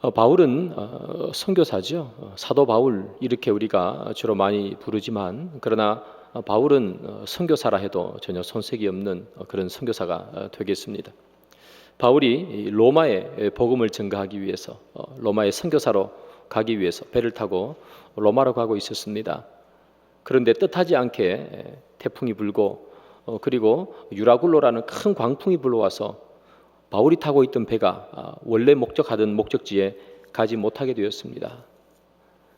바울은 선교사죠. 사도 바울 이렇게 우리가 주로 많이 부르지만, 그러나 바울은 선교사라 해도 전혀 손색이 없는 그런 선교사가 되겠습니다. 바울이 로마에 복음을 전가하기 위해서, 로마의 선교사로 가기 위해서 배를 타고 로마로 가고 있었습니다. 그런데 뜻하지 않게 태풍이 불고, 그리고 유라굴로라는 큰 광풍이 불러와서 바울이 타고 있던 배가 원래 목적하던 목적지에 가지 못하게 되었습니다.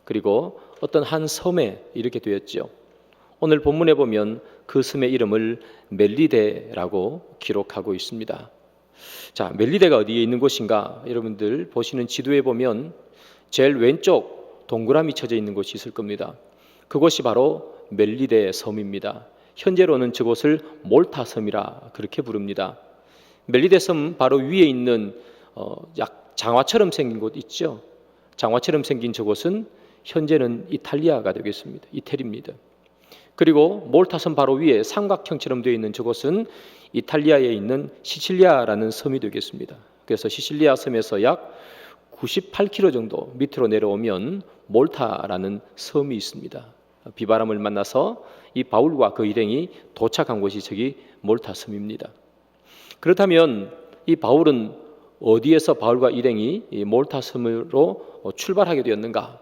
그리고 어떤 한 섬에 이르게 되었죠. 오늘 본문에 보면 그 섬의 이름을 멜리데라고 기록하고 있습니다. 자, 멜리데가 어디에 있는 곳인가? 여러분들 보시는 지도에 보면 제일 왼쪽 동그라미 쳐져 있는 곳이 있을 겁니다. 그곳이 바로 멜리데 섬입니다. 현재로는 저곳을 몰타 섬이라 그렇게 부릅니다. 멜리데 섬 바로 위에 있는 약 장화처럼 생긴 곳 있죠. 장화처럼 생긴 저곳은 현재는 이탈리아가 되겠습니다. 이태리입니다. 그리고 몰타 섬 바로 위에 삼각형처럼 되어 있는 저곳은 이탈리아에 있는 시칠리아라는 섬이 되겠습니다. 그래서 시칠리아 섬에서 약 98km 정도 밑으로 내려오면 몰타라는 섬이 있습니다. 비바람을 만나서 이 바울과 그 일행이 도착한 곳이 저기 몰타 섬입니다. 그렇다면 이 바울은 어디에서 바울과 일행이 이 몰타 섬으로 출발하게 되었는가?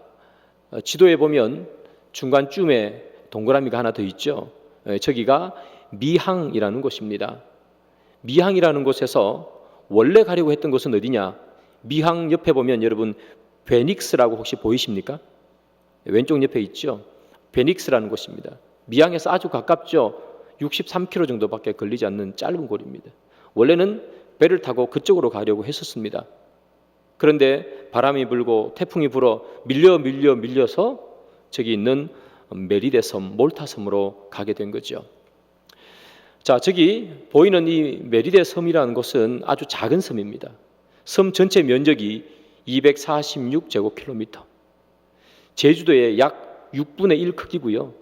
지도에 보면 중간쯤에 동그라미가 하나 더 있죠. 저기가 미항이라는 곳입니다. 미항이라는 곳에서 원래 가려고 했던 곳은 어디냐? 미항 옆에 보면 여러분 베닉스라고 혹시 보이십니까? 왼쪽 옆에 있죠. 베닉스라는 곳입니다. 미항에서 아주 가깝죠. 63km 정도밖에 걸리지 않는 짧은 거리입니다. 원래는 배를 타고 그쪽으로 가려고 했었습니다. 그런데 바람이 불고 태풍이 불어 밀려서 저기 있는 메리데 섬, 몰타 섬으로 가게 된 거죠. 자, 저기 보이는 이 메리데 섬이라는 곳은 아주 작은 섬입니다. 섬 전체 면적이 246제곱킬로미터, 제주도의 약 6분의 1 크기고요.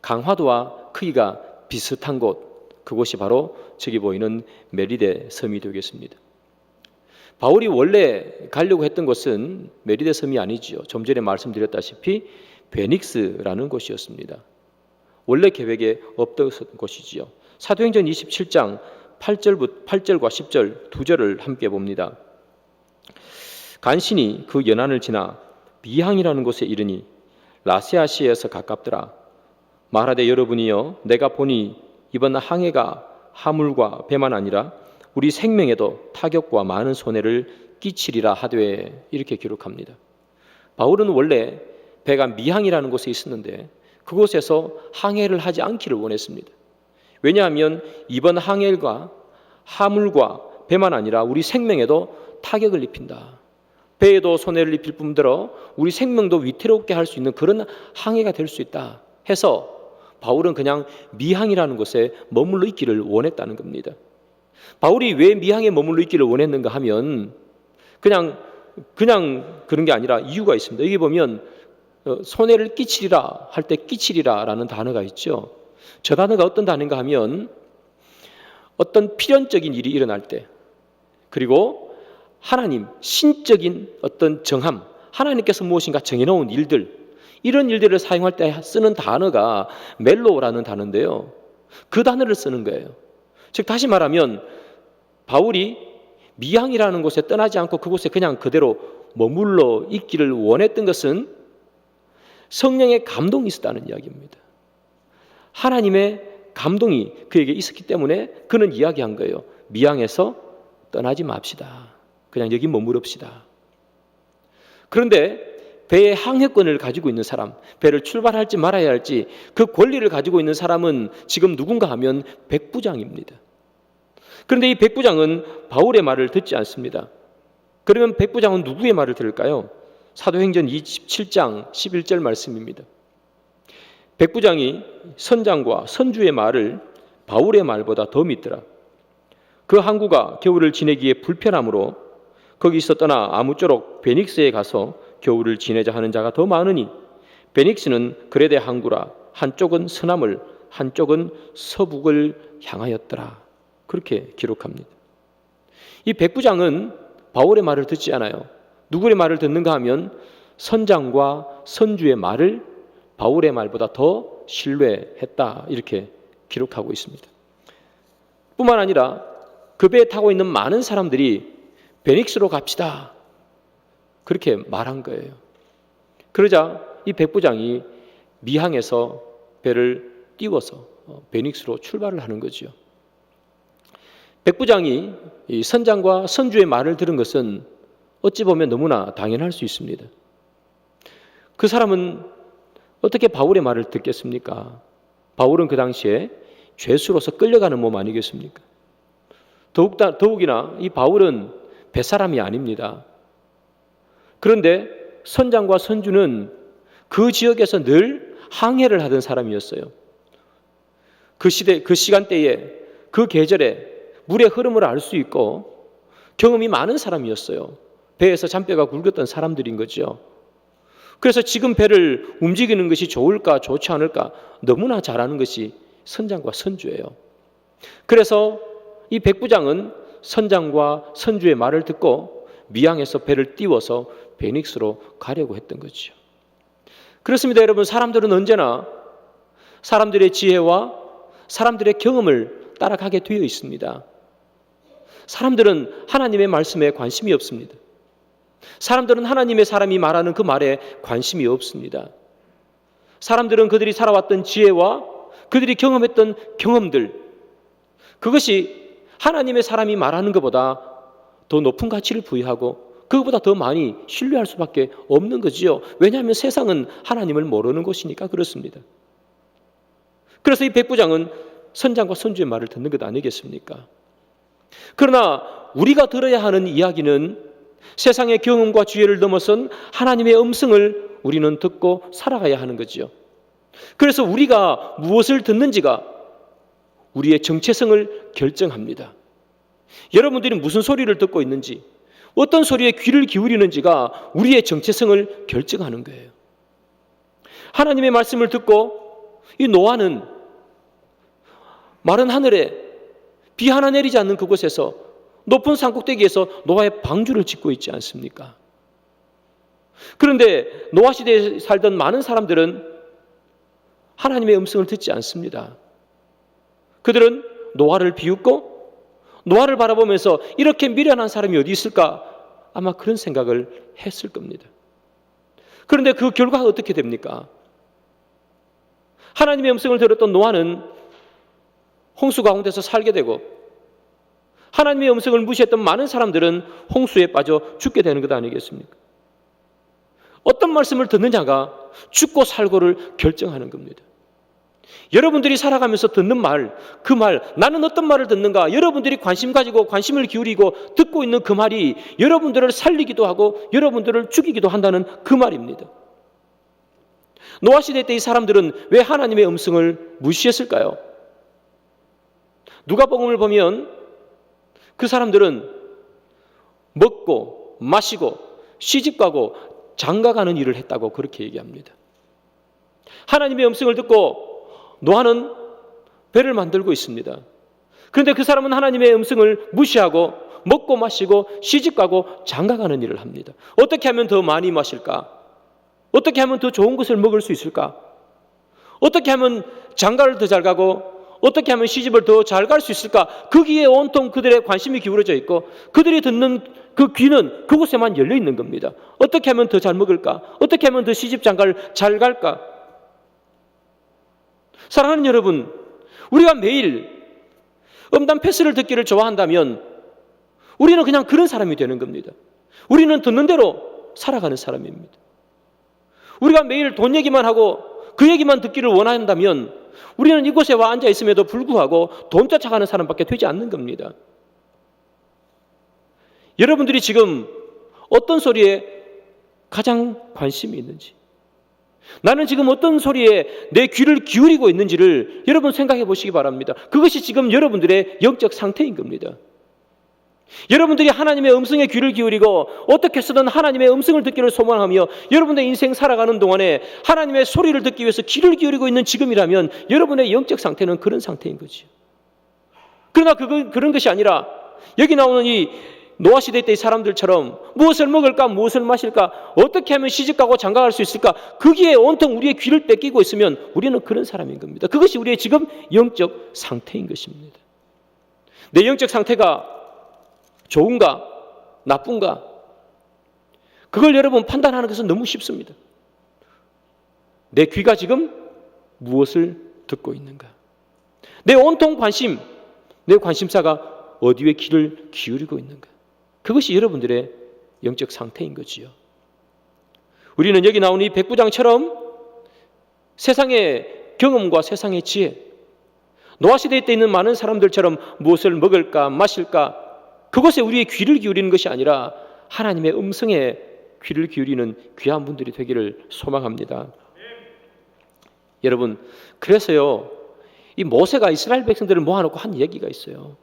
강화도와 크기가 비슷한 곳, 그곳이 바로 저기 보이는 메리데 섬이 되겠습니다. 바울이 원래 가려고 했던 곳은 메리데 섬이 아니지요. 좀 전에 말씀드렸다시피 베닉스라는 곳이었습니다. 원래 계획에 없던 곳이지요. 사도행전 27장 8절과 10절 두 절을 함께 봅니다. 간신히 그 연안을 지나 미항이라는 곳에 이르니 라세아시에서 가깝더라. 말하되 여러분이여, 내가 보니 이번 항해가 화물과 배만 아니라 우리 생명에도 타격과 많은 손해를 끼치리라 하되, 이렇게 기록합니다. 바울은 원래 배가 미항이라는 곳에 있었는데 그곳에서 항해를 하지 않기를 원했습니다. 왜냐하면 이번 항해가 화물과 배만 아니라 우리 생명에도 타격을 입힌다. 배에도 손해를 입힐 뿐더러 우리 생명도 위태롭게 할 수 있는 그런 항해가 될 수 있다 해서 바울은 그냥 미항이라는 곳에 머물러 있기를 원했다는 겁니다. 바울이 왜 미항에 머물러 있기를 원했는가 하면 그냥 그런 게 아니라 이유가 있습니다. 여기 보면 손해를 끼치리라 할 때 끼치리라라는 단어가 있죠. 저 단어가 어떤 단어인가 하면 어떤 필연적인 일이 일어날 때, 그리고 하나님 신적인 어떤 정함, 하나님께서 무엇인가 정해놓은 일들, 이런 일들을 사용할 때 쓰는 단어가 멜로라는 단어인데요. 그 단어를 쓰는 거예요. 즉 다시 말하면 바울이 미항이라는 곳에 떠나지 않고 그곳에 그냥 그대로 머물러 있기를 원했던 것은 성령의 감동이 있었다는 이야기입니다. 하나님의 감동이 그에게 있었기 때문에 그는 이야기한 거예요. 미항에서 떠나지 맙시다. 그냥 여기 머무릅시다. 그런데 배의 항해권을 가지고 있는 사람, 배를 출발할지 말아야 할지 그 권리를 가지고 있는 사람은 지금 누군가 하면 백부장입니다. 그런데 이 백부장은 바울의 말을 듣지 않습니다. 그러면 백부장은 누구의 말을 들을까요? 사도행전 27장 11절 말씀입니다. 백부장이 선장과 선주의 말을 바울의 말보다 더 믿더라. 그 항구가 겨울을 지내기에 불편하므로 거기서 떠나 아무쪼록 베닉스에 가서 겨울을 지내자 하는 자가 더 많으니 베닉스는 그레데 항구라. 한쪽은 서남을, 한쪽은 서북을 향하였더라. 그렇게 기록합니다. 이 백부장은 바울의 말을 듣지 않아요. 누구의 말을 듣는가 하면 선장과 선주의 말을 바울의 말보다 더 신뢰했다, 이렇게 기록하고 있습니다. 뿐만 아니라 그 배에 타고 있는 많은 사람들이 베닉스로 갑시다, 그렇게 말한 거예요. 그러자 이 백부장이 미항에서 배를 띄워서 베닉스로 출발을 하는 거죠. 백부장이 이 선장과 선주의 말을 들은 것은 어찌 보면 너무나 당연할 수 있습니다. 그 사람은 어떻게 바울의 말을 듣겠습니까? 바울은 그 당시에 죄수로서 끌려가는 몸 아니겠습니까? 더욱이나 이 바울은 뱃사람이 아닙니다. 그런데 선장과 선주는 그 지역에서 늘 항해를 하던 사람이었어요. 그 시대, 그 시간대에, 그 계절에 물의 흐름을 알 수 있고 경험이 많은 사람이었어요. 배에서 잔뼈가 굵었던 사람들인 거죠. 그래서 지금 배를 움직이는 것이 좋을까 좋지 않을까 너무나 잘 아는 것이 선장과 선주예요. 그래서 이 백부장은 선장과 선주의 말을 듣고 미항에서 배를 띄워서 베닉스로 가려고 했던 거죠. 그렇습니다, 여러분. 사람들은 언제나 사람들의 지혜와 사람들의 경험을 따라가게 되어 있습니다. 사람들은 하나님의 말씀에 관심이 없습니다. 사람들은 하나님의 사람이 말하는 그 말에 관심이 없습니다. 사람들은 그들이 살아왔던 지혜와 그들이 경험했던 경험들, 그것이 하나님의 사람이 말하는 것보다 더 높은 가치를 부여하고 그것보다 더 많이 신뢰할 수밖에 없는 거지요. 왜냐하면 세상은 하나님을 모르는 곳이니까 그렇습니다. 그래서 이 백부장은 선장과 선주의 말을 듣는 것 아니겠습니까? 그러나 우리가 들어야 하는 이야기는 세상의 경험과 지혜를 넘어선 하나님의 음성을 우리는 듣고 살아가야 하는 거지요. 그래서 우리가 무엇을 듣는지가 우리의 정체성을 결정합니다. 여러분들이 무슨 소리를 듣고 있는지, 어떤 소리에 귀를 기울이는지가 우리의 정체성을 결정하는 거예요. 하나님의 말씀을 듣고 이 노아는 마른 하늘에 비 하나 내리지 않는 그곳에서 높은 산꼭대기에서 노아의 방주를 짓고 있지 않습니까? 그런데 노아 시대에 살던 많은 사람들은 하나님의 음성을 듣지 않습니다. 그들은 노아를 비웃고 노아를 바라보면서 이렇게 미련한 사람이 어디 있을까? 아마 그런 생각을 했을 겁니다. 그런데 그 결과가 어떻게 됩니까? 하나님의 음성을 들었던 노아는 홍수 가운데서 살게 되고 하나님의 음성을 무시했던 많은 사람들은 홍수에 빠져 죽게 되는 것 아니겠습니까? 어떤 말씀을 듣느냐가 죽고 살고를 결정하는 겁니다. 여러분들이 살아가면서 듣는 말, 그 말, 나는 어떤 말을 듣는가? 여러분들이 관심 가지고 관심을 기울이고 듣고 있는 그 말이 여러분들을 살리기도 하고 여러분들을 죽이기도 한다는 그 말입니다. 노아 시대 때 이 사람들은 왜 하나님의 음성을 무시했을까요? 누가복음을 보면 그 사람들은 먹고 마시고 시집가고 장가가는 일을 했다고 그렇게 얘기합니다. 하나님의 음성을 듣고 노아는 배를 만들고 있습니다. 그런데 그 사람은 하나님의 음성을 무시하고 먹고 마시고 시집가고 장가가는 일을 합니다. 어떻게 하면 더 많이 마실까? 어떻게 하면 더 좋은 것을 먹을 수 있을까? 어떻게 하면 장가를 더 잘 가고 어떻게 하면 시집을 더 잘 갈 수 있을까? 거기에 온통 그들의 관심이 기울어져 있고 그들이 듣는 그 귀는 그곳에만 열려 있는 겁니다. 어떻게 하면 더 잘 먹을까? 어떻게 하면 더 시집 장가를 잘 갈까? 사랑하는 여러분, 우리가 매일 음담 패스를 듣기를 좋아한다면 우리는 그냥 그런 사람이 되는 겁니다. 우리는 듣는 대로 살아가는 사람입니다. 우리가 매일 돈 얘기만 하고 그 얘기만 듣기를 원한다면 우리는 이곳에 와 앉아 있음에도 불구하고 돈 쫓아가는 사람밖에 되지 않는 겁니다. 여러분들이 지금 어떤 소리에 가장 관심이 있는지, 나는 지금 어떤 소리에 내 귀를 기울이고 있는지를 여러분 생각해 보시기 바랍니다. 그것이 지금 여러분들의 영적 상태인 겁니다. 여러분들이 하나님의 음성에 귀를 기울이고 어떻게 해서든 하나님의 음성을 듣기를 소망하며 여러분의 인생 살아가는 동안에 하나님의 소리를 듣기 위해서 귀를 기울이고 있는 지금이라면 여러분의 영적 상태는 그런 상태인 거죠. 그러나 그런 것이 아니라 여기 나오는 이 노아 시대 때의 사람들처럼 무엇을 먹을까, 무엇을 마실까, 어떻게 하면 시집가고 장가갈 수 있을까, 거기에 온통 우리의 귀를 뺏기고 있으면 우리는 그런 사람인 겁니다. 그것이 우리의 지금 영적 상태인 것입니다. 내 영적 상태가 좋은가 나쁜가, 그걸 여러분 판단하는 것은 너무 쉽습니다. 내 귀가 지금 무엇을 듣고 있는가, 내 온통 관심, 내 관심사가 어디에 귀를 기울이고 있는가, 그것이 여러분들의 영적 상태인 거지요. 우리는 여기 나온 이 백부장처럼 세상의 경험과 세상의 지혜, 노아 시대에 때 있는 많은 사람들처럼 무엇을 먹을까 마실까, 그것에 우리의 귀를 기울이는 것이 아니라 하나님의 음성에 귀를 기울이는 귀한 분들이 되기를 소망합니다. 여러분, 그래서요, 이 모세가 이스라엘 백성들을 모아놓고 한 얘기가 있어요.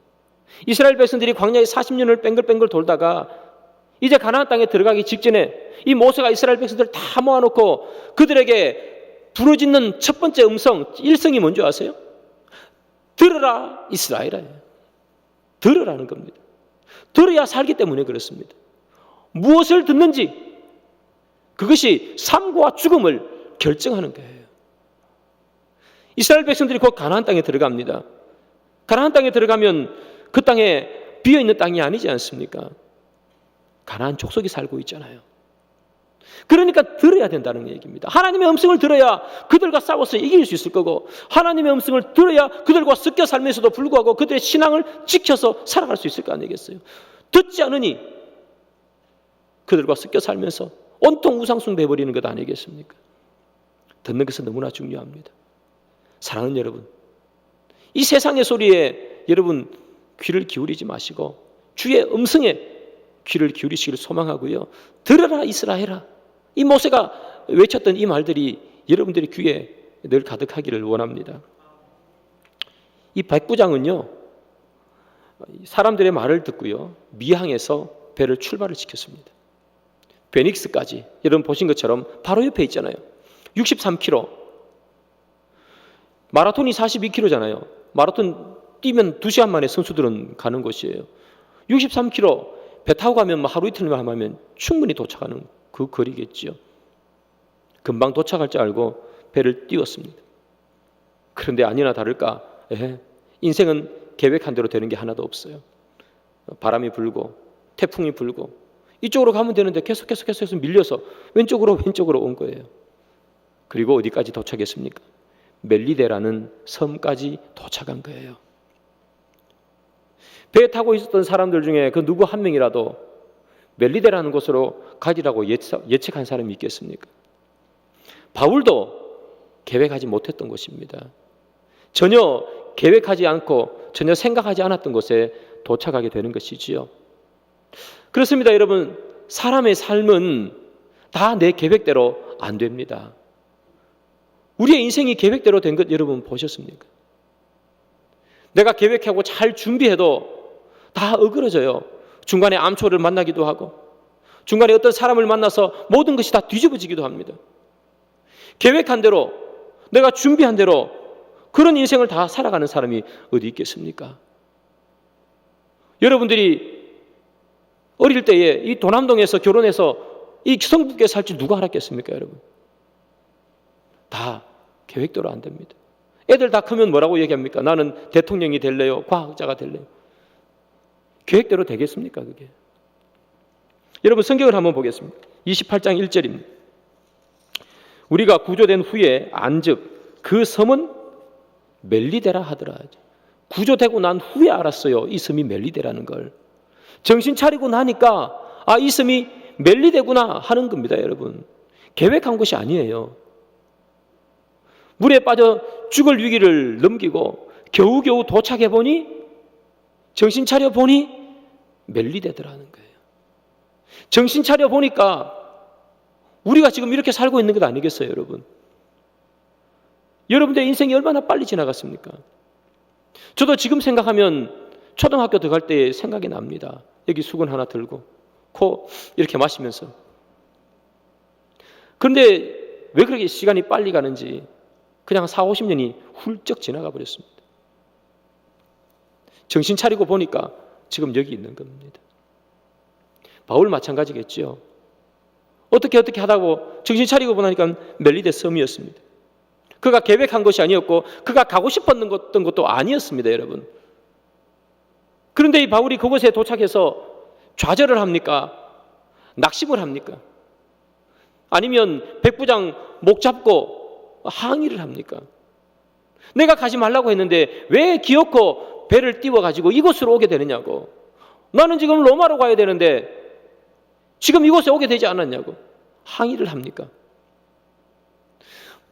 이스라엘 백성들이 광야에 40년을 뺑글뺑글 돌다가 이제 가나안 땅에 들어가기 직전에 이 모세가 이스라엘 백성들을 다 모아놓고 그들에게 부르짖는 첫 번째 음성, 일성이 뭔지 아세요? 들으라 이스라엘아. 들으라는 겁니다. 들어야 살기 때문에 그렇습니다. 무엇을 듣는지, 그것이 삶과 죽음을 결정하는 거예요. 이스라엘 백성들이 곧 가나안 땅에 들어갑니다. 가나안 땅에 들어가면 그 땅에 비어있는 땅이 아니지 않습니까? 가나안 족속이 살고 있잖아요. 그러니까 들어야 된다는 얘기입니다. 하나님의 음성을 들어야 그들과 싸워서 이길 수 있을 거고, 하나님의 음성을 들어야 그들과 섞여 살면서도 불구하고 그들의 신앙을 지켜서 살아갈 수 있을 거 아니겠어요? 듣지 않으니 그들과 섞여 살면서 온통 우상숭배해버리는 것 아니겠습니까? 듣는 것은 너무나 중요합니다. 사랑하는 여러분, 이 세상의 소리에 여러분 귀를 기울이지 마시고 주의 음성에 귀를 기울이시기를 소망하고요. 들어라 이스라엘아, 이 모세가 외쳤던 이 말들이 여러분들의 귀에 늘 가득하기를 원합니다. 이 백부장은요, 사람들의 말을 듣고요, 미항에서 배를 출발을 시켰습니다. 베닉스까지, 여러분 보신 것처럼 바로 옆에 있잖아요. 63km, 마라톤이 42km잖아요. 마라톤 뛰면 2시간 만에 선수들은 가는 곳이에요. 63km 배 타고 가면 하루 이틀만 하면 충분히 도착하는 그 거리겠지요. 금방 도착할 줄 알고 배를 띄웠습니다. 그런데 아니나 다를까, 인생은 계획한 대로 되는 게 하나도 없어요. 바람이 불고 태풍이 불고 이쪽으로 가면 되는데 계속해서 밀려서 왼쪽으로 온 거예요. 그리고 어디까지 도착했습니까? 멜리데라는 섬까지 도착한 거예요. 배에 타고 있었던 사람들 중에 그 누구 한 명이라도 멜리데라는 곳으로 가지라고 예측한 사람이 있겠습니까? 바울도 계획하지 못했던 것입니다. 전혀 계획하지 않고 전혀 생각하지 않았던 곳에 도착하게 되는 것이지요. 그렇습니다, 여러분. 사람의 삶은 다 내 계획대로 안 됩니다. 우리의 인생이 계획대로 된 것 여러분 보셨습니까? 내가 계획하고 잘 준비해도 다 어그러져요. 중간에 암초를 만나기도 하고 중간에 어떤 사람을 만나서 모든 것이 다 뒤집어지기도 합니다. 계획한 대로, 내가 준비한 대로 그런 인생을 다 살아가는 사람이 어디 있겠습니까? 여러분들이 어릴 때에 이 도남동에서 결혼해서 이 성북에 살 줄 누가 알았겠습니까, 여러분? 다 계획대로 안 됩니다. 애들 다 크면 뭐라고 얘기합니까? 나는 대통령이 될래요? 과학자가 될래요? 계획대로 되겠습니까, 그게? 여러분, 성경을 한번 보겠습니다. 28장 1절입니다. 우리가 구조된 후에 안즉 그 섬은 멜리데라 하더라. 구조되고 난 후에 알았어요, 이 섬이 멜리데라는 걸. 정신 차리고 나니까 이 섬이 멜리데구나 하는 겁니다, 여러분. 계획한 것이 아니에요. 물에 빠져 죽을 위기를 넘기고 겨우겨우 도착해 보니, 정신 차려 보니 멜리데더라는 거예요. 정신 차려 보니까 우리가 지금 이렇게 살고 있는 것 아니겠어요, 여러분? 여러분들의 인생이 얼마나 빨리 지나갔습니까? 저도 지금 생각하면 초등학교 들어갈 때 생각이 납니다. 여기 수건 하나 들고 코 이렇게 마시면서. 그런데 왜 그렇게 시간이 빨리 가는지 그냥 40-50년이 훌쩍 지나가 버렸습니다. 정신 차리고 보니까 지금 여기 있는 겁니다. 바울 마찬가지겠죠. 어떻게 하다고 정신 차리고 보니까 멜리데 섬이었습니다. 그가 계획한 것이 아니었고 그가 가고 싶었던 것도 아니었습니다, 여러분. 그런데 이 바울이 그곳에 도착해서 좌절을 합니까? 낙심을 합니까? 아니면 백부장 목 잡고 항의를 합니까? 내가 가지 말라고 했는데 왜 기어코 배를 띄워가지고 이곳으로 오게 되느냐고. 나는 지금 로마로 가야 되는데 지금 이곳에 오게 되지 않았냐고 항의를 합니까?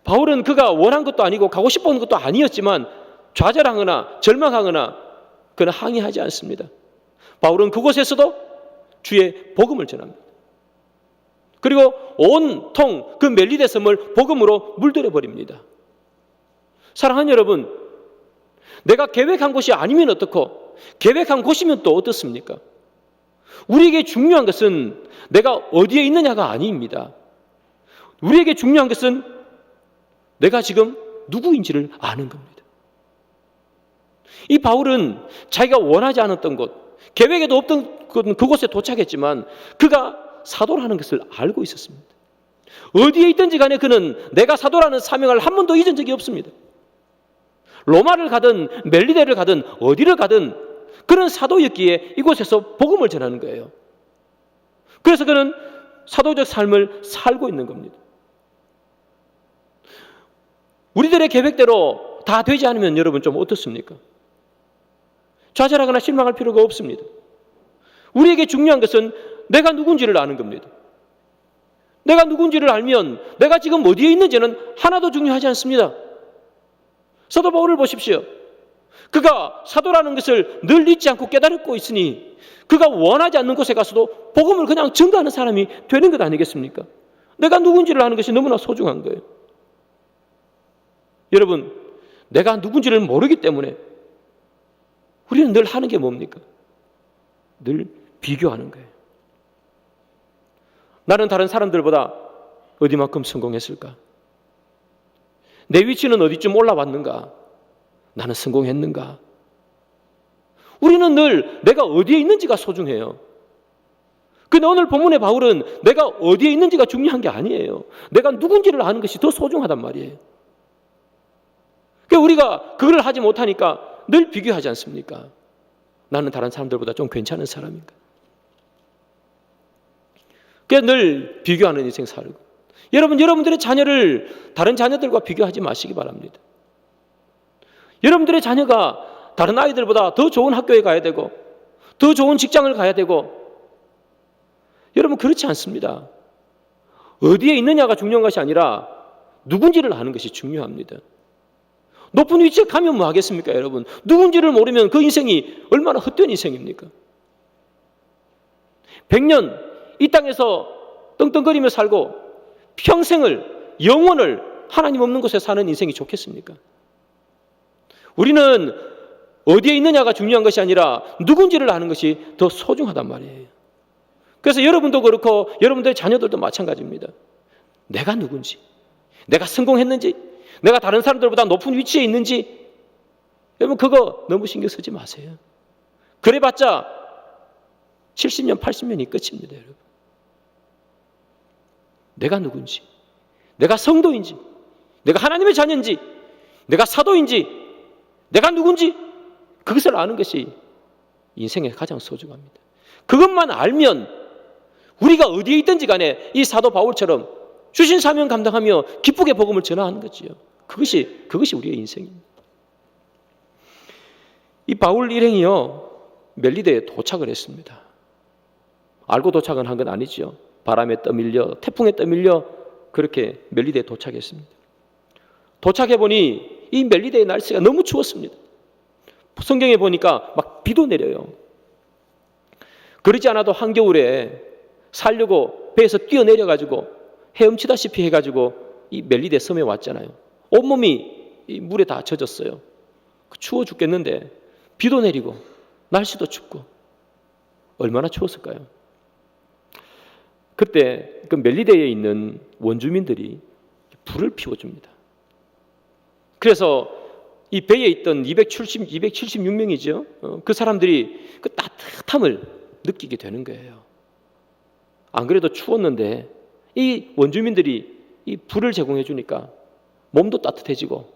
바울은 그가 원한 것도 아니고 가고 싶은 것도 아니었지만 좌절하거나 절망하거나 그는 항의하지 않습니다. 바울은 그곳에서도 주의 복음을 전합니다. 그리고 온통 그 멜리데 섬을 복음으로 물들여 버립니다. 사랑하는 여러분, 내가 계획한 곳이 아니면 어떻고 계획한 곳이면 또 어떻습니까? 우리에게 중요한 것은 내가 어디에 있느냐가 아닙니다. 우리에게 중요한 것은 내가 지금 누구인지를 아는 겁니다. 이 바울은 자기가 원하지 않았던 곳, 계획에도 없던 그곳에 도착했지만 그가 사도라는 것을 알고 있었습니다. 어디에 있든지 간에 그는 내가 사도라는 사명을 한 번도 잊은 적이 없습니다. 로마를 가든 멜리데를 가든 어디를 가든 그는 사도였기에 이곳에서 복음을 전하는 거예요. 그래서 그는 사도적 삶을 살고 있는 겁니다. 우리들의 계획대로 다 되지 않으면 여러분 좀 어떻습니까? 좌절하거나 실망할 필요가 없습니다. 우리에게 중요한 것은 내가 누군지를 아는 겁니다. 내가 누군지를 알면 내가 지금 어디에 있는지는 하나도 중요하지 않습니다. 사도 바울을 보십시오. 그가 사도라는 것을 늘 잊지 않고 깨달고 있으니 그가 원하지 않는 곳에 가서도 복음을 그냥 전가하는 사람이 되는 것 아니겠습니까? 내가 누군지를 아는 것이 너무나 소중한 거예요. 여러분, 내가 누군지를 모르기 때문에 우리는 늘 하는 게 뭡니까? 늘 비교하는 거예요. 나는 다른 사람들보다 어디만큼 성공했을까? 내 위치는 어디쯤 올라왔는가? 나는 성공했는가? 우리는 늘 내가 어디에 있는지가 소중해요. 그런데 오늘 본문의 바울은 내가 어디에 있는지가 중요한 게 아니에요. 내가 누군지를 아는 것이 더 소중하단 말이에요. 그러니까 우리가 그걸 하지 못하니까 늘 비교하지 않습니까? 나는 다른 사람들보다 좀 괜찮은 사람인가? 그러니까 늘 비교하는 인생 살고. 여러분들의 자녀를 다른 자녀들과 비교하지 마시기 바랍니다. 여러분들의 자녀가 다른 아이들보다 더 좋은 학교에 가야 되고 더 좋은 직장을 가야 되고 여러분 그렇지 않습니다. 어디에 있느냐가 중요한 것이 아니라 누군지를 아는 것이 중요합니다. 높은 위치에 가면 뭐 하겠습니까, 여러분? 누군지를 모르면 그 인생이 얼마나 헛된 인생입니까? 100년 이 땅에서 떵떵거리며 살고 평생을, 영원을 하나님 없는 곳에 사는 인생이 좋겠습니까? 우리는 어디에 있느냐가 중요한 것이 아니라 누군지를 아는 것이 더 소중하단 말이에요. 그래서 여러분도 그렇고 여러분들의 자녀들도 마찬가지입니다. 내가 누군지, 내가 성공했는지, 내가 다른 사람들보다 높은 위치에 있는지 여러분 그거 너무 신경 쓰지 마세요. 그래봤자 70년, 80년이 끝입니다, 여러분. 내가 누군지, 내가 성도인지, 내가 하나님의 자녀인지, 내가 사도인지, 내가 누군지 그것을 아는 것이 인생의 가장 소중합니다. 그것만 알면 우리가 어디에 있든지 간에 이 사도 바울처럼 주신 사명 감당하며 기쁘게 복음을 전하는 거지요. 그것이 우리의 인생입니다. 이 바울 일행이요 멜리데에 도착을 했습니다. 알고 도착은 한 건 아니지요. 바람에 떠밀려 태풍에 떠밀려 그렇게 멜리데에 도착했습니다. 도착해 보니 이 멜리데의 날씨가 너무 추웠습니다. 성경에 보니까 막 비도 내려요. 그러지 않아도 한겨울에 살려고 배에서 뛰어내려가지고 헤엄치다시피 해가지고 이 멜리데 섬에 왔잖아요. 온몸이 이 물에 다 젖었어요. 추워 죽겠는데 비도 내리고 날씨도 춥고 얼마나 추웠을까요? 그때 그 멜리데에 있는 원주민들이 불을 피워줍니다. 그래서 이 배에 있던 276명이죠. 그 사람들이 그 따뜻함을 느끼게 되는 거예요. 안 그래도 추웠는데 이 원주민들이 이 불을 제공해 주니까 몸도 따뜻해지고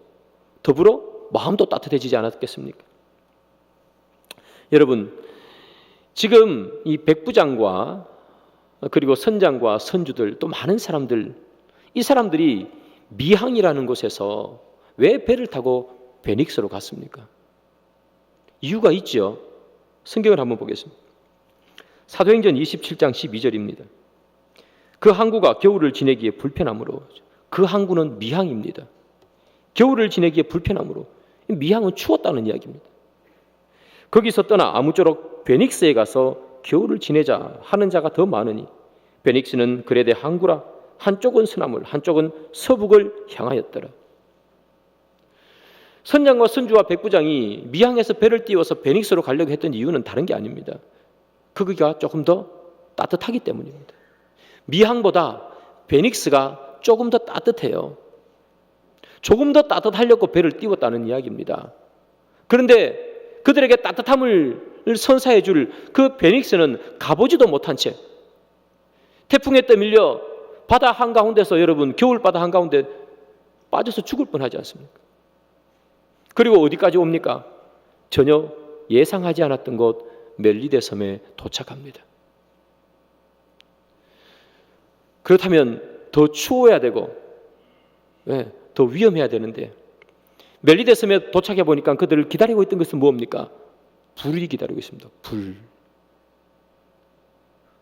더불어 마음도 따뜻해지지 않았겠습니까? 여러분, 지금 이 백부장과 그리고 선장과 선주들 또 많은 사람들, 이 사람들이 미항이라는 곳에서 왜 배를 타고 베닉스로 갔습니까? 이유가 있죠. 성경을 한번 보겠습니다. 사도행전 27장 12절입니다. 그 항구가 겨울을 지내기에 불편함으로, 그 항구는 미항입니다. 겨울을 지내기에 불편함으로, 미항은 추웠다는 이야기입니다. 거기서 떠나 아무쪼록 베닉스에 가서 겨울을 지내자 하는 자가 더 많으니 베닉스는 그레데 항구라 한쪽은 서남을 한쪽은 서북을 향하였더라. 선장과 선주와 백부장이 미항에서 배를 띄워서 베닉스로 가려고 했던 이유는 다른 게 아닙니다. 거기가 조금 더 따뜻하기 때문입니다. 미항보다 베닉스가 조금 더 따뜻해요. 조금 더 따뜻하려고 배를 띄웠다는 이야기입니다. 그런데 그들에게 따뜻함을 선사해 줄 그 베닉스는 가보지도 못한 채 태풍에 떠밀려 바다 한가운데서, 여러분, 겨울 바다 한가운데 빠져서 죽을 뻔하지 않습니까? 그리고 어디까지 옵니까? 전혀 예상하지 않았던 곳 멜리데 섬에 도착합니다. 그렇다면 더 추워야 되고 더 위험해야 되는데 멜리데 섬에 도착해 보니까 그들을 기다리고 있던 것은 뭡니까? 불이 기다리고 있습니다. 불.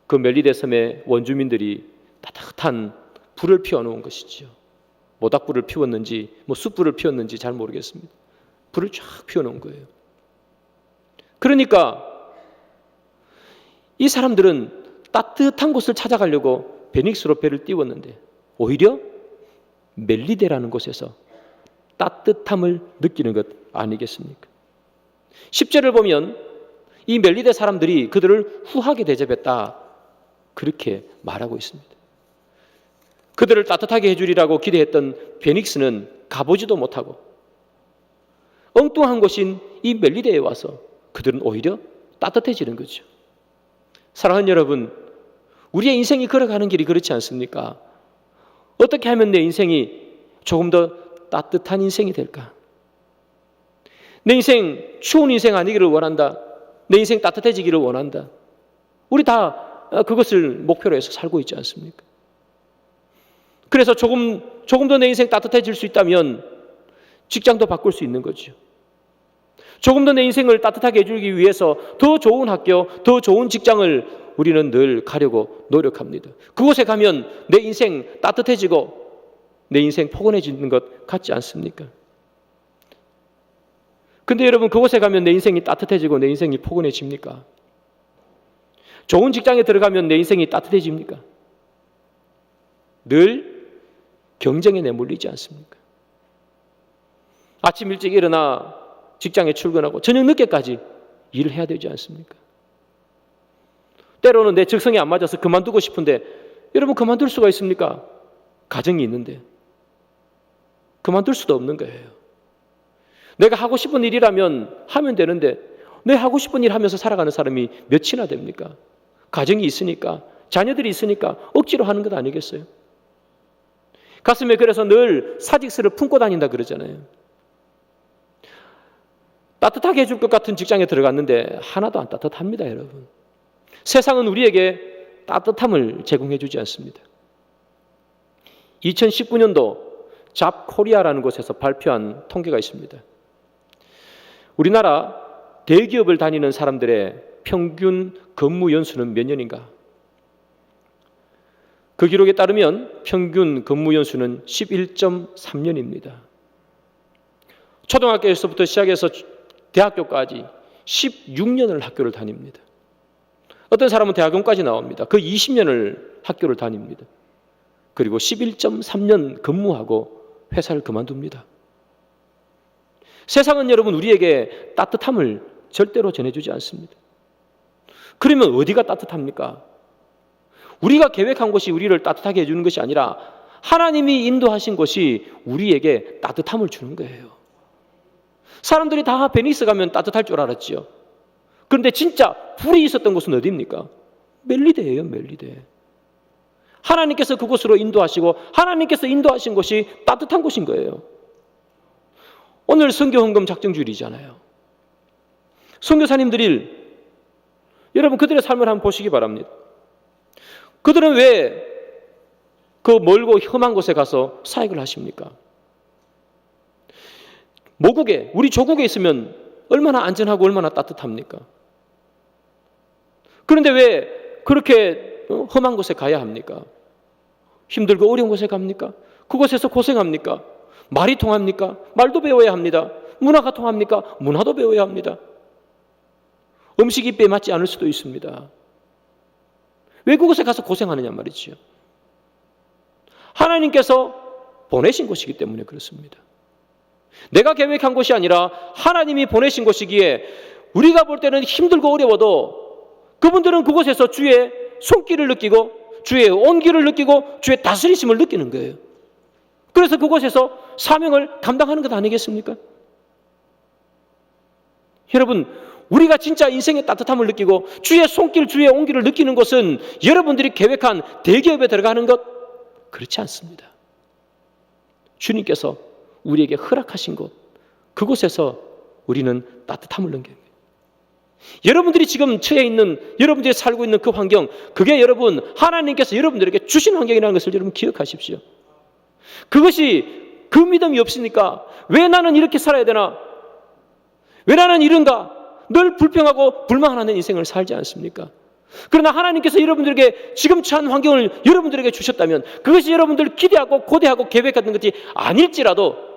그 멜리데 섬의 원주민들이 따뜻한 불을 피워놓은 것이죠. 모닥불을 피웠는지 숯불을 피웠는지 잘 모르겠습니다. 불을 쫙 피워놓은 거예요. 그러니까 이 사람들은 따뜻한 곳을 찾아가려고 베닉스로 배를 띄웠는데 오히려 멜리데라는 곳에서 따뜻함을 느끼는 것 아니겠습니까? 10절을 보면 이 멜리데 사람들이 그들을 후하게 대접했다, 그렇게 말하고 있습니다. 그들을 따뜻하게 해주리라고 기대했던 베닉스는 가보지도 못하고 엉뚱한 곳인 이 멜리데에 와서 그들은 오히려 따뜻해지는 거죠. 사랑하는 여러분, 우리의 인생이 걸어가는 길이 그렇지 않습니까? 어떻게 하면 내 인생이 조금 더 따뜻한 인생이 될까? 내 인생 추운 인생 아니기를 원한다. 내 인생 따뜻해지기를 원한다. 우리 다 그것을 목표로 해서 살고 있지 않습니까? 그래서 조금 더 내 인생 따뜻해질 수 있다면 직장도 바꿀 수 있는 거죠. 조금 더 내 인생을 따뜻하게 해주기 위해서 더 좋은 학교, 더 좋은 직장을 우리는 늘 가려고 노력합니다. 그곳에 가면 내 인생 따뜻해지고 내 인생 포근해지는 것 같지 않습니까? 근데 여러분, 그곳에 가면 내 인생이 따뜻해지고 내 인생이 포근해집니까? 좋은 직장에 들어가면 내 인생이 따뜻해집니까? 늘 경쟁에 내몰리지 않습니까? 아침 일찍 일어나 직장에 출근하고 저녁 늦게까지 일을 해야 되지 않습니까? 때로는 내 적성에 안 맞아서 그만두고 싶은데 여러분, 그만둘 수가 있습니까? 가정이 있는데 그만둘 수도 없는 거예요. 내가 하고 싶은 일이라면 하면 되는데 내 하고 싶은 일 하면서 살아가는 사람이 몇이나 됩니까? 가정이 있으니까, 자녀들이 있으니까 억지로 하는 것 아니겠어요? 가슴에 그래서 늘 사직서를 품고 다닌다 그러잖아요. 따뜻하게 해줄 것 같은 직장에 들어갔는데 하나도 안 따뜻합니다, 여러분. 세상은 우리에게 따뜻함을 제공해 주지 않습니다. 2019년도 잡코리아라는 곳에서 발표한 통계가 있습니다. 우리나라 대기업을 다니는 사람들의 평균 근무 연수는 몇 년인가? 그 기록에 따르면 평균 근무 연수는 11.3년입니다. 초등학교에서부터 시작해서 대학교까지 16년을 학교를 다닙니다. 어떤 사람은 대학원까지 나옵니다. 그 20년을 학교를 다닙니다. 그리고 11.3년 근무하고 회사를 그만둡니다. 세상은 여러분 우리에게 따뜻함을 절대로 전해주지 않습니다. 그러면 어디가 따뜻합니까? 우리가 계획한 것이 우리를 따뜻하게 해주는 것이 아니라 하나님이 인도하신 것이 우리에게 따뜻함을 주는 거예요. 사람들이 다 베니스 가면 따뜻할 줄 알았지요. 그런데 진짜 불이 있었던 곳은 어디입니까? 멜리데예요, 멜리데. 하나님께서 그곳으로 인도하시고 하나님께서 인도하신 곳이 따뜻한 곳인 거예요. 오늘 선교 헌금 작정주일이잖아요. 선교사님들이 여러분 그들의 삶을 한번 보시기 바랍니다. 그들은 왜 그 멀고 험한 곳에 가서 사역을 하십니까? 모국에, 우리 조국에 있으면 얼마나 안전하고 얼마나 따뜻합니까? 그런데 왜 그렇게 험한 곳에 가야 합니까? 힘들고 어려운 곳에 갑니까? 그곳에서 고생합니까? 말이 통합니까? 말도 배워야 합니다. 문화가 통합니까? 문화도 배워야 합니다. 음식이 입에 맞지 않을 수도 있습니다. 왜 그곳에 가서 고생하느냐 말이지요. 하나님께서 보내신 곳이기 때문에 그렇습니다. 내가 계획한 곳이 아니라 하나님이 보내신 곳이기에 우리가 볼 때는 힘들고 어려워도 그분들은 그곳에서 주의 손길을 느끼고 주의 온기를 느끼고 주의 다스리심을 느끼는 거예요. 그래서 그곳에서 사명을 감당하는 것 아니겠습니까? 여러분, 우리가 진짜 인생의 따뜻함을 느끼고 주의 손길, 주의 온기를 느끼는 것은 여러분들이 계획한 대기업에 들어가는 것 그렇지 않습니다. 주님께서 우리에게 허락하신 곳, 그곳에서 우리는 따뜻함을 느낍니다. 여러분들이 지금 처해 있는, 여러분들이 살고 있는 그 환경, 그게 여러분 하나님께서 여러분들에게 주신 환경이라는 것을 여러분 기억하십시오. 그것이 그 믿음이 없으니까 왜 나는 이렇게 살아야 되나? 왜 나는 이런가? 늘 불평하고 불만하는 인생을 살지 않습니까? 그러나 하나님께서 여러분들에게 지금 처한 환경을 여러분들에게 주셨다면 그것이 여러분들 기대하고 고대하고 계획했던 것이 아닐지라도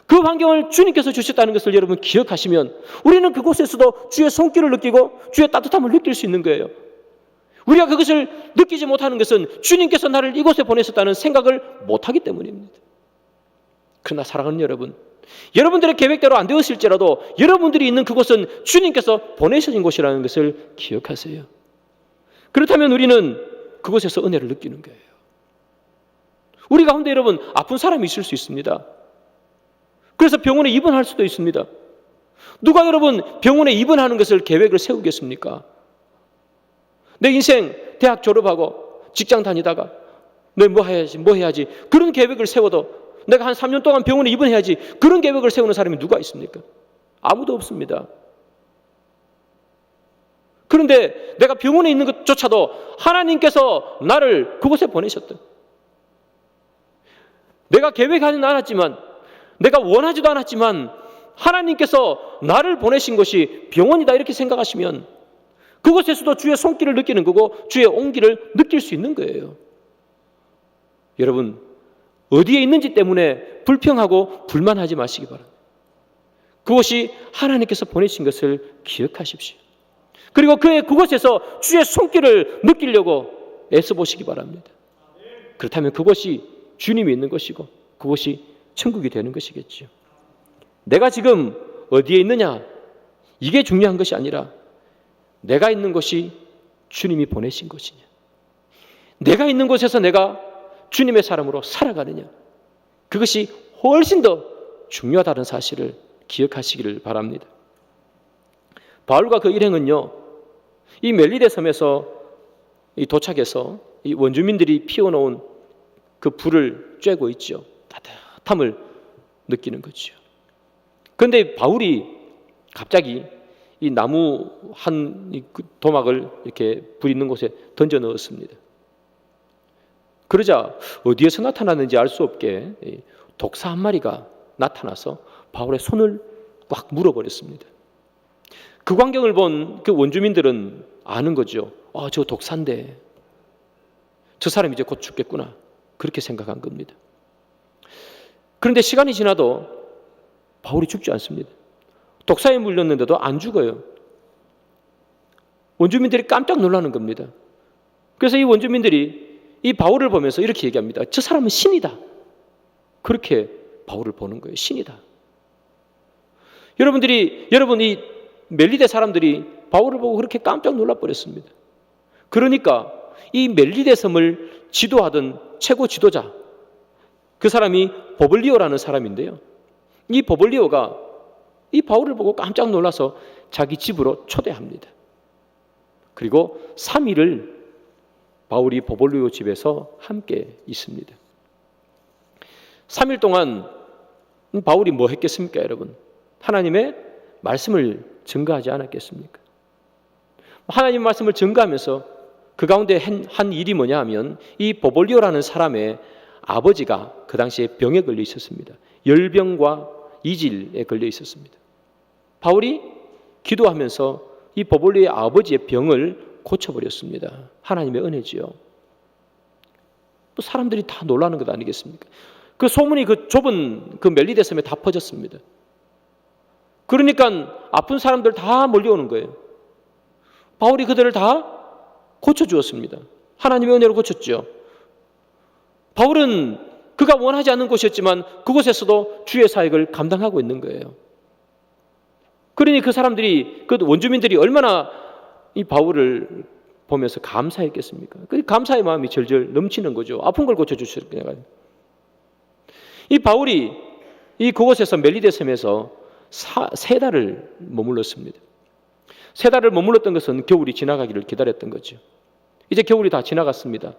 그 환경을 주님께서 주셨다는 것을 여러분 기억하시면 우리는 그곳에서도 주의 손길을 느끼고 주의 따뜻함을 느낄 수 있는 거예요. 우리가 그것을 느끼지 못하는 것은 주님께서 나를 이곳에 보내셨다는 생각을 못하기 때문입니다. 그러나 사랑하는 여러분, 여러분들의 계획대로 안 되었을지라도 여러분들이 있는 그곳은 주님께서 보내신 곳이라는 것을 기억하세요. 그렇다면 우리는 그곳에서 은혜를 느끼는 거예요. 우리 가운데 여러분 아픈 사람이 있을 수 있습니다. 그래서 병원에 입원할 수도 있습니다. 누가 여러분 병원에 입원하는 것을 계획을 세우겠습니까? 내 인생 대학 졸업하고 직장 다니다가 내 뭐 해야지 그런 계획을 세워도 내가 한 3년 동안 병원에 입원해야지 그런 계획을 세우는 사람이 누가 있습니까? 아무도 없습니다. 그런데 내가 병원에 있는 것조차도 하나님께서 나를 그곳에 보내셨다. 내가 계획하지는 않았지만 내가 원하지도 않았지만 하나님께서 나를 보내신 것이 병원이다 이렇게 생각하시면 그곳에서도 주의 손길을 느끼는 거고 주의 온기를 느낄 수 있는 거예요. 여러분 어디에 있는지 때문에 불평하고 불만하지 마시기 바랍니다. 그것이 하나님께서 보내신 것을 기억하십시오. 그리고 그곳에서 주의 손길을 느끼려고 애써보시기 바랍니다. 그렇다면 그것이 주님이 있는 것이고 그것이 천국이 되는 것이겠죠. 내가 지금 어디에 있느냐 이게 중요한 것이 아니라 내가 있는 곳이 주님이 보내신 곳이냐, 내가 있는 곳에서 내가 주님의 사람으로 살아가느냐, 그것이 훨씬 더 중요하다는 사실을 기억하시기를 바랍니다. 바울과 그 일행은요, 이 멜리데 섬에서 도착해서 이 원주민들이 피워놓은 그 불을 쬐고 있죠. 따뜻함을 느끼는 거죠. 그런데 바울이 갑자기 이 나무 한 도막을 이렇게 불 있는 곳에 던져 넣었습니다. 그러자 어디에서 나타났는지 알 수 없게 독사 한 마리가 나타나서 바울의 손을 꽉 물어버렸습니다. 그 광경을 본 그 원주민들은 아는 거죠. 저 독사인데 저 사람이 이제 곧 죽겠구나 그렇게 생각한 겁니다. 그런데 시간이 지나도 바울이 죽지 않습니다. 독사에 물렸는데도 안 죽어요. 원주민들이 깜짝 놀라는 겁니다. 그래서 이 원주민들이 이 바울을 보면서 이렇게 얘기합니다. 저 사람은 신이다. 그렇게 바울을 보는 거예요. 신이다. 여러분 이 멜리데 사람들이 바울을 보고 그렇게 깜짝 놀라버렸습니다. 그러니까 이 멜리데 섬을 지도하던 최고 지도자, 그 사람이 버블리오라는 사람인데요. 이 버블리오가 이 바울을 보고 깜짝 놀라서 자기 집으로 초대합니다. 그리고 3일을 바울이 보볼리오 집에서 함께 있습니다. 3일 동안 바울이 뭐 했겠습니까, 여러분? 하나님의 말씀을 증거하지 않았겠습니까? 하나님의 말씀을 증거하면서 그 가운데 한 일이 뭐냐 하면 이 보볼리오라는 사람의 아버지가 그 당시에 병에 걸려 있었습니다. 열병과 이질에 걸려 있었습니다. 바울이 기도하면서 이 보볼리오의 아버지의 병을 고쳐버렸습니다. 하나님의 은혜지요. 또 사람들이 다 놀라는 것 아니겠습니까? 그 소문이 그 좁은 그 멜리데 섬에 다 퍼졌습니다. 그러니까 아픈 사람들 다 몰려오는 거예요. 바울이 그들을 다 고쳐주었습니다. 하나님의 은혜로 고쳤죠. 바울은 그가 원하지 않는 곳이었지만 그곳에서도 주의 사역을 감당하고 있는 거예요. 그러니 그 사람들이, 그 원주민들이 얼마나 이 바울을 보면서 감사했겠습니까? 그 감사의 마음이 절절 넘치는 거죠. 아픈 걸 고쳐주셨으니까. 이 바울이 이 그곳에서 멜리데 섬에서 3달을 머물렀습니다. 3달을 머물렀던 것은 겨울이 지나가기를 기다렸던 거죠. 이제 겨울이 다 지나갔습니다.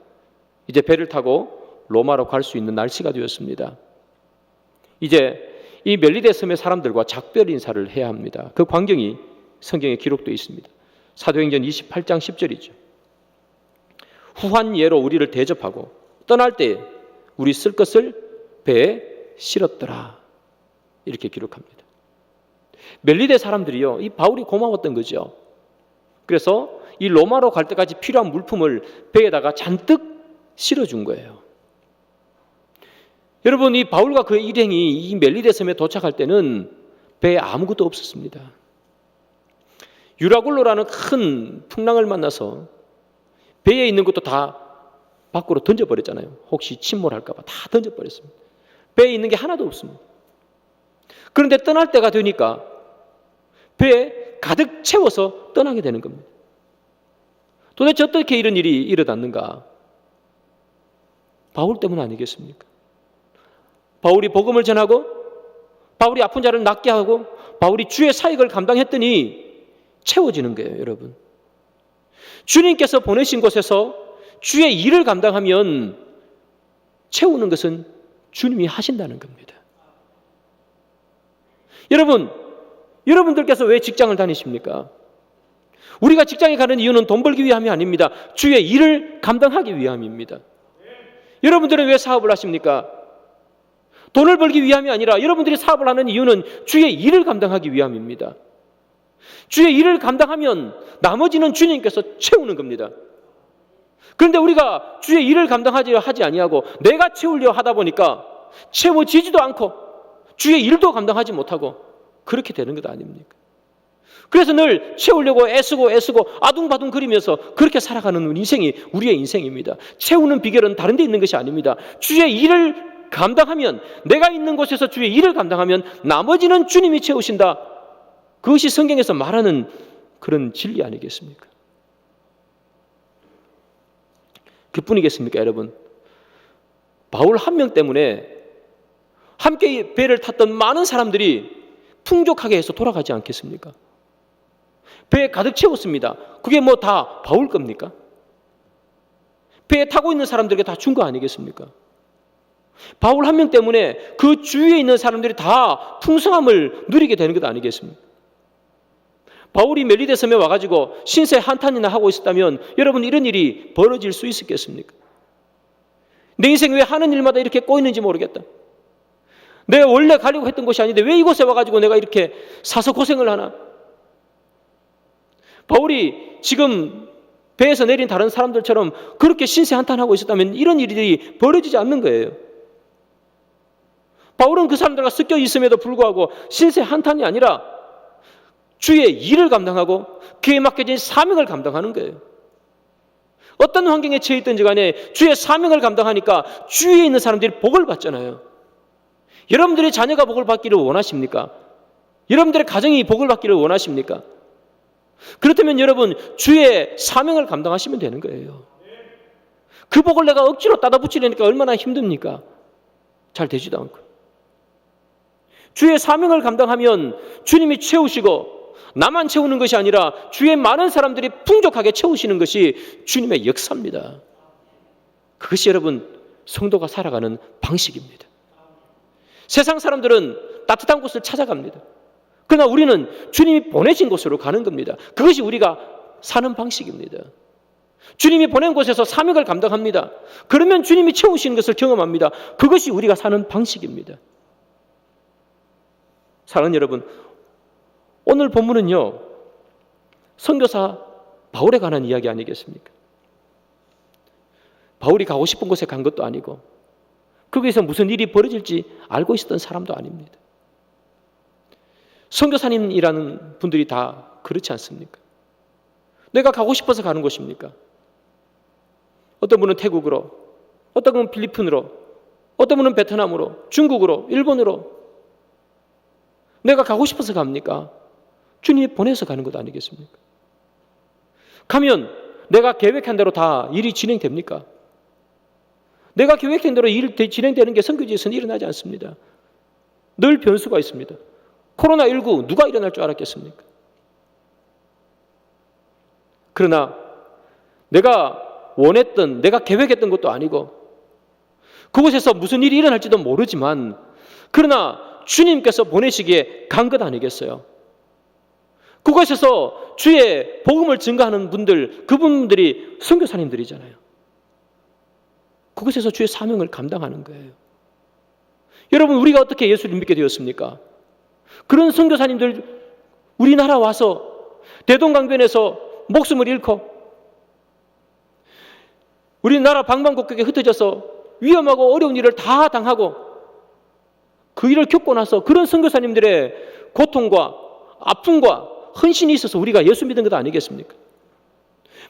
이제 배를 타고 로마로 갈 수 있는 날씨가 되었습니다. 이제 이 멜리데 섬의 사람들과 작별 인사를 해야 합니다. 그 광경이 성경에 기록되어 있습니다. 사도행전 28장 10절이죠. 후한 예로 우리를 대접하고 떠날 때 우리 쓸 것을 배에 실었더라. 이렇게 기록합니다. 멜리데 사람들이요, 이 바울이 고마웠던 거죠. 그래서 이 로마로 갈 때까지 필요한 물품을 배에다가 잔뜩 실어준 거예요. 여러분, 이 바울과 그의 일행이 이 멜리데 섬에 도착할 때는 배에 아무것도 없었습니다. 유라굴로라는 큰 풍랑을 만나서 배에 있는 것도 다 밖으로 던져버렸잖아요. 혹시 침몰할까 봐 다 던져버렸습니다. 배에 있는 게 하나도 없습니다. 그런데 떠날 때가 되니까 배에 가득 채워서 떠나게 되는 겁니다. 도대체 어떻게 이런 일이 일어났는가? 바울 때문 아니겠습니까? 바울이 복음을 전하고 바울이 아픈 자를 낫게 하고 바울이 주의 사역을 감당했더니 채워지는 거예요, 여러분. 주님께서 보내신 곳에서 주의 일을 감당하면 채우는 것은 주님이 하신다는 겁니다. 여러분들께서 왜 직장을 다니십니까? 우리가 직장에 가는 이유는 돈 벌기 위함이 아닙니다. 주의 일을 감당하기 위함입니다. 여러분들은 왜 사업을 하십니까? 돈을 벌기 위함이 아니라 여러분들이 사업을 하는 이유는 주의 일을 감당하기 위함입니다. 주의 일을 감당하면 나머지는 주님께서 채우는 겁니다. 그런데 우리가 주의 일을 하지 아니하고 내가 채우려 하다 보니까 채워지지도 않고 주의 일도 감당하지 못하고 그렇게 되는 것 아닙니까? 그래서 늘 채우려고 애쓰고 아둥바둥 거리면서 그렇게 살아가는 인생이 우리의 인생입니다. 채우는 비결은 다른 데 있는 것이 아닙니다. 주의 일을 감당하면, 내가 있는 곳에서 주의 일을 감당하면 나머지는 주님이 채우신다. 그것이 성경에서 말하는 그런 진리 아니겠습니까? 그뿐이겠습니까, 여러분? 바울 한 명 때문에 함께 배를 탔던 많은 사람들이 풍족하게 해서 돌아가지 않겠습니까? 배에 가득 채웠습니다. 그게 뭐 다 바울 겁니까? 배에 타고 있는 사람들에게 다 준 거 아니겠습니까? 바울 한 명 때문에 그 주위에 있는 사람들이 다 풍성함을 누리게 되는 것 아니겠습니까? 바울이 멜리데 섬에 와가지고 신세 한탄이나 하고 있었다면 여러분, 이런 일이 벌어질 수 있었겠습니까? 내 인생 왜 하는 일마다 이렇게 꼬이는지 모르겠다. 내가 원래 가려고 했던 곳이 아닌데 왜 이곳에 와가지고 내가 이렇게 사서 고생을 하나? 바울이 지금 배에서 내린 다른 사람들처럼 그렇게 신세 한탄하고 있었다면 이런 일들이 벌어지지 않는 거예요. 바울은 그 사람들과 섞여 있음에도 불구하고 신세 한탄이 아니라 주의 일을 감당하고 그에 맡겨진 사명을 감당하는 거예요. 어떤 환경에 처해 있든지 간에 주의 사명을 감당하니까 주위에 있는 사람들이 복을 받잖아요. 여러분들의 자녀가 복을 받기를 원하십니까? 여러분들의 가정이 복을 받기를 원하십니까? 그렇다면 여러분, 주의 사명을 감당하시면 되는 거예요. 그 복을 내가 억지로 따다 붙이려니까 얼마나 힘듭니까? 잘 되지도 않고. 주의 사명을 감당하면 주님이 채우시고 나만 채우는 것이 아니라 주의 많은 사람들이 풍족하게 채우시는 것이 주님의 역사입니다. 그것이 여러분 성도가 살아가는 방식입니다. 세상 사람들은 따뜻한 곳을 찾아갑니다. 그러나 우리는 주님이 보내신 곳으로 가는 겁니다. 그것이 우리가 사는 방식입니다. 주님이 보낸 곳에서 사명을 감당합니다. 그러면 주님이 채우시는 것을 경험합니다. 그것이 우리가 사는 방식입니다. 사랑하는 여러분, 오늘 본문은요, 선교사 바울에 관한 이야기 아니겠습니까? 바울이 가고 싶은 곳에 간 것도 아니고 거기서 무슨 일이 벌어질지 알고 있었던 사람도 아닙니다. 선교사님이라는 분들이 다 그렇지 않습니까? 내가 가고 싶어서 가는 곳입니까? 어떤 분은 태국으로, 어떤 분은 필리핀으로, 어떤 분은 베트남으로, 중국으로, 일본으로. 내가 가고 싶어서 갑니까? 주님이 보내서 가는 것 아니겠습니까? 가면 내가 계획한 대로 다 일이 진행됩니까? 내가 계획한 대로 일 진행되는 게 선교지에서는 일어나지 않습니다. 늘 변수가 있습니다. 코로나19 누가 일어날 줄 알았겠습니까? 그러나 내가 원했던, 내가 계획했던 것도 아니고 그곳에서 무슨 일이 일어날지도 모르지만 그러나 주님께서 보내시기에 간 것 아니겠어요? 그곳에서 주의 복음을 증거하는 분들, 그분들이 선교사님들이잖아요. 그곳에서 주의 사명을 감당하는 거예요. 여러분, 우리가 어떻게 예수를 믿게 되었습니까? 그런 선교사님들 우리나라 와서 대동강변에서 목숨을 잃고 우리나라 방방곡곡에 흩어져서 위험하고 어려운 일을 다 당하고 그 일을 겪고 나서 그런 선교사님들의 고통과 아픔과 헌신이 있어서 우리가 예수 믿은 것 아니겠습니까?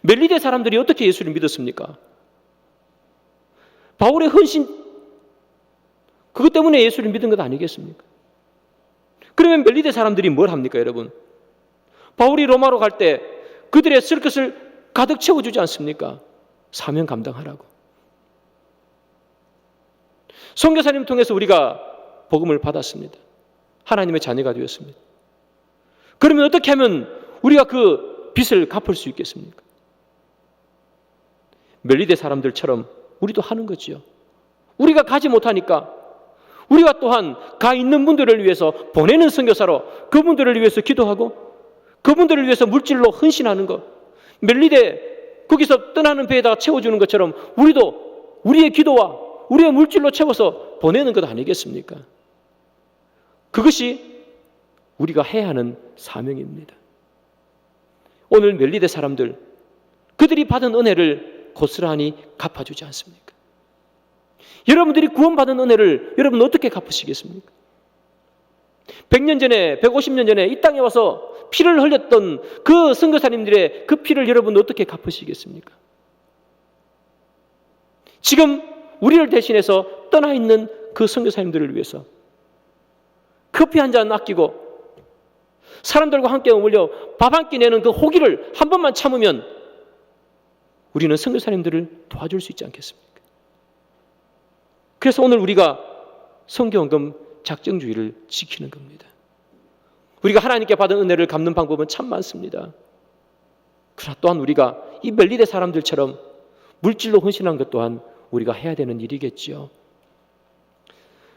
멜리데 사람들이 어떻게 예수를 믿었습니까? 바울의 헌신, 그것 때문에 예수를 믿은 것 아니겠습니까? 그러면 멜리데 사람들이 뭘 합니까, 여러분? 바울이 로마로 갈 때 그들의 쓸 것을 가득 채워주지 않습니까? 사명 감당하라고. 선교사님 통해서 우리가 복음을 받았습니다. 하나님의 자녀가 되었습니다. 그러면 어떻게 하면 우리가 그 빚을 갚을 수 있겠습니까? 멜리데 사람들처럼 우리도 하는 거지요. 우리가 가지 못하니까 우리가 또한 가 있는 분들을 위해서 보내는 선교사로 그분들을 위해서 기도하고 그분들을 위해서 물질로 헌신하는 것. 멜리데 거기서 떠나는 배에다가 채워주는 것처럼 우리도 우리의 기도와 우리의 물질로 채워서 보내는 것 아니겠습니까? 그것이 우리가 해야 하는 사명입니다. 오늘 멜리데 사람들, 그들이 받은 은혜를 고스란히 갚아주지 않습니까? 여러분들이 구원받은 은혜를 여러분 어떻게 갚으시겠습니까? 100년 전에, 150년 전에 이 땅에 와서 피를 흘렸던 그 선교사님들의 그 피를 여러분 어떻게 갚으시겠습니까? 지금 우리를 대신해서 떠나 있는 그 선교사님들을 위해서 커피 한 잔 아끼고 사람들과 함께 어울려 밥 한 끼 내는 그 호기를 한 번만 참으면 우리는 선교사님들을 도와줄 수 있지 않겠습니까? 그래서 오늘 우리가 선교헌금 작정주의를 지키는 겁니다. 우리가 하나님께 받은 은혜를 갚는 방법은 참 많습니다. 그러나 또한 우리가 이 멜리데 사람들처럼 물질로 헌신한 것 또한 우리가 해야 되는 일이겠지요.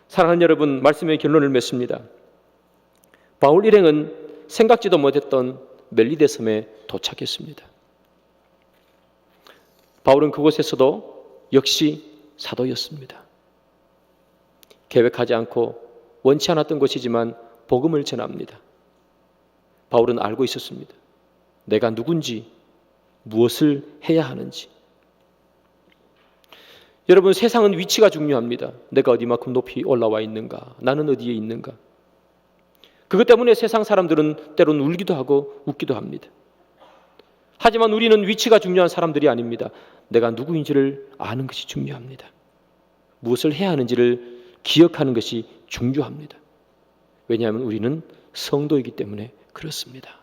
사랑하는 여러분, 말씀의 결론을 맺습니다. 바울 일행은 생각지도 못했던 멜리데 섬에 도착했습니다. 바울은 그곳에서도 역시 사도였습니다. 계획하지 않고 원치 않았던 것이지만 복음을 전합니다. 바울은 알고 있었습니다. 내가 누군지, 무엇을 해야 하는지. 여러분, 세상은 위치가 중요합니다. 내가 어디만큼 높이 올라와 있는가, 나는 어디에 있는가. 그것 때문에 세상 사람들은 때론 울기도 하고 웃기도 합니다. 하지만 우리는 위치가 중요한 사람들이 아닙니다. 내가 누구인지를 아는 것이 중요합니다. 무엇을 해야 하는지를 기억하는 것이 중요합니다. 왜냐하면 우리는 성도이기 때문에 그렇습니다.